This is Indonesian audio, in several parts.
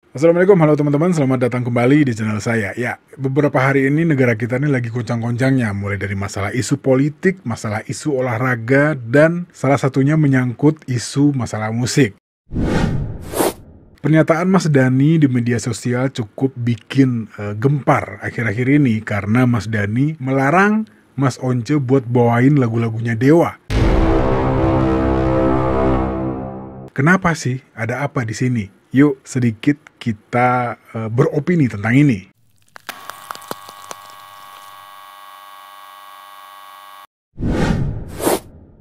Assalamualaikum, halo teman-teman, selamat datang kembali di channel saya. Ya, beberapa hari ini negara kita ini lagi goncang-goncangnya, mulai dari masalah isu politik, masalah isu olahraga, dan salah satunya menyangkut isu masalah musik. Pernyataan Mas Dani di media sosial cukup bikin gempar akhir-akhir ini karena Mas Dani melarang Mas Once buat bawain lagu-lagunya Dewa. Kenapa sih? Ada apa di sini? Yuk sedikit kita beropini tentang ini.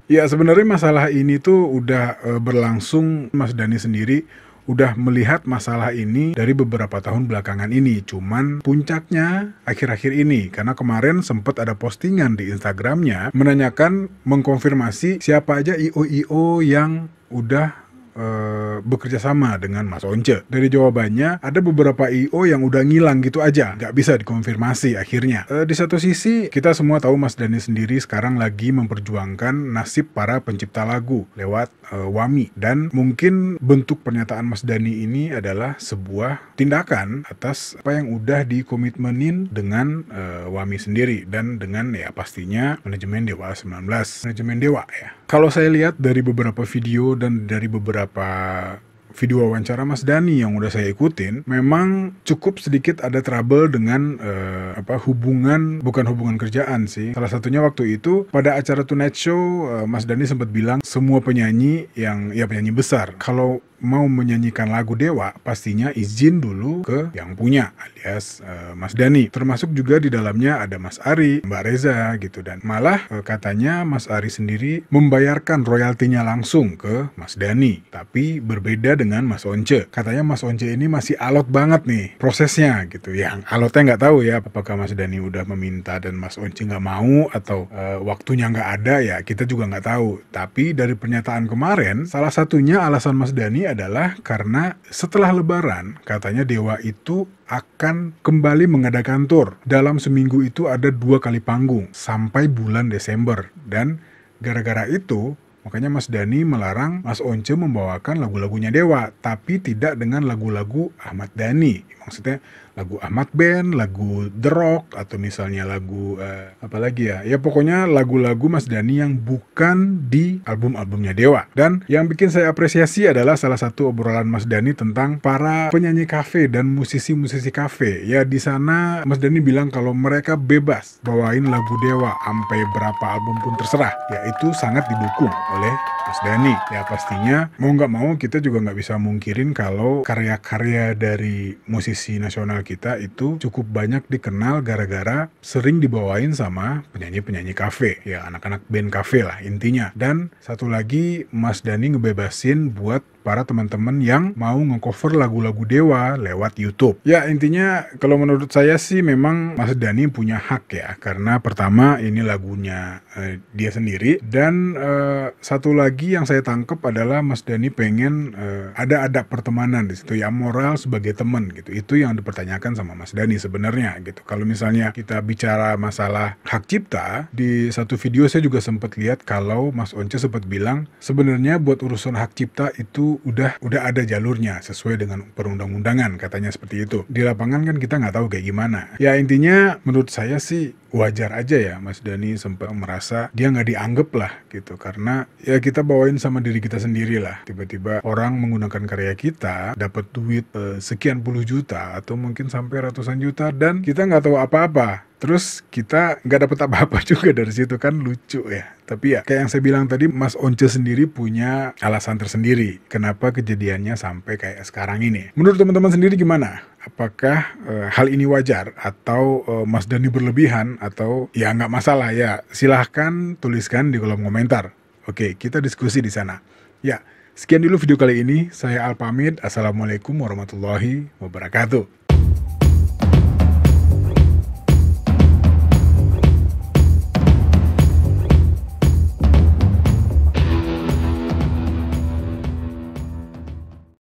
Ya sebenarnya masalah ini tuh udah berlangsung. Mas Dani sendiri udah melihat masalah ini dari beberapa tahun belakangan ini. Cuman puncaknya akhir-akhir ini, karena kemarin sempat ada postingan di Instagramnya menanyakan, mengkonfirmasi siapa aja IO-IO yang udah bekerja sama dengan Mas Once. Dari jawabannya, ada beberapa IO yang udah ngilang gitu aja, nggak bisa dikonfirmasi akhirnya. Di satu sisi, kita semua tahu Mas Dani sendiri sekarang lagi memperjuangkan nasib para pencipta lagu lewat WAMI. Dan mungkin bentuk pernyataan Mas Dani ini adalah sebuah tindakan atas apa yang udah dikomitmenin dengan WAMI sendiri dan dengan ya pastinya manajemen Dewa 19, manajemen Dewa ya. Kalau saya lihat dari beberapa video dan dari beberapa video wawancara Mas Dani yang udah saya ikutin, memang cukup sedikit ada trouble dengan hubungan, bukan hubungan kerjaan sih. Salah satunya waktu itu pada acara Tonight Show, Mas Dani sempat bilang semua penyanyi yang ya penyanyi besar kalau mau menyanyikan lagu Dewa pastinya izin dulu ke yang punya, alias Mas Dani. Termasuk juga di dalamnya ada Mas Ari, Mbak Reza gitu, dan malah katanya Mas Ari sendiri membayarkan royaltinya langsung ke Mas Dani. Tapi berbeda dengan Mas Once. Katanya Mas Once ini masih alot banget nih prosesnya gitu. Yang alotnya nggak tahu ya apakah Mas Dani udah meminta dan Mas Once nggak mau atau waktunya nggak ada, ya kita juga nggak tahu. Tapi dari pernyataan kemarin, salah satunya alasan Mas Dani adalah karena setelah Lebaran katanya Dewa itu akan kembali mengadakan tour. Dalam seminggu itu ada 2 kali panggung sampai bulan Desember, dan gara-gara itu makanya Mas Dani melarang Mas Once membawakan lagu-lagunya Dewa, tapi tidak dengan lagu-lagu Ahmad Dhani. Maksudnya lagu Ahmad Band, lagu The Rock, atau misalnya lagu apa lagi ya? Ya pokoknya lagu-lagu Mas Dani yang bukan di album-albumnya Dewa. Dan yang bikin saya apresiasi adalah salah satu obrolan Mas Dani tentang para penyanyi kafe dan musisi-musisi kafe. Ya di sana Mas Dani bilang kalau mereka bebas bawain lagu Dewa sampai berapa album pun terserah. Ya itu sangat didukung oleh Mas Dani. Ya pastinya mau nggak mau kita juga nggak bisa mungkirin kalau karya-karya dari musisi nasional kita itu cukup banyak dikenal gara-gara sering dibawain sama penyanyi-penyanyi kafe, ya anak-anak band kafe lah intinya. Dan satu lagi, Mas Dani ngebebasin buat para teman-teman yang mau nge-cover lagu-lagu Dewa lewat YouTube. Ya intinya kalau menurut saya sih memang Mas Dani punya hak ya, karena pertama ini lagunya dia sendiri, dan satu lagi yang saya tangkap adalah Mas Dani pengen ada adab pertemanan di situ ya, moral sebagai teman gitu. Itu yang dipertanyakan sama Mas Dani sebenarnya gitu. Kalau misalnya kita bicara masalah hak cipta, di satu video saya juga sempat lihat kalau Mas Once sempat bilang sebenarnya buat urusan hak cipta itu udah ada jalurnya sesuai dengan perundang-undangan, katanya seperti itu. Di lapangan kan kita nggak tahu kayak gimana. Ya intinya menurut saya sih wajar aja ya Mas Dani sempat merasa dia nggak dianggap lah gitu, karena ya kita bawain sama diri kita sendiri lah. Tiba-tiba orang menggunakan karya kita dapat duit sekian puluh juta atau mungkin sampai ratusan juta dan kita nggak tahu apa-apa. Terus kita nggak dapat apa-apa juga dari situ, kan lucu ya. Tapi ya kayak yang saya bilang tadi, Mas Once sendiri punya alasan tersendiri kenapa kejadiannya sampai kayak sekarang ini. Menurut teman-teman sendiri gimana? Apakah hal ini wajar atau Mas Dani berlebihan, atau ya nggak masalah ya? Silahkan tuliskan di kolom komentar. Oke, kita diskusi di sana. Ya, sekian dulu video kali ini. Saya Al pamit. Assalamualaikum warahmatullahi wabarakatuh.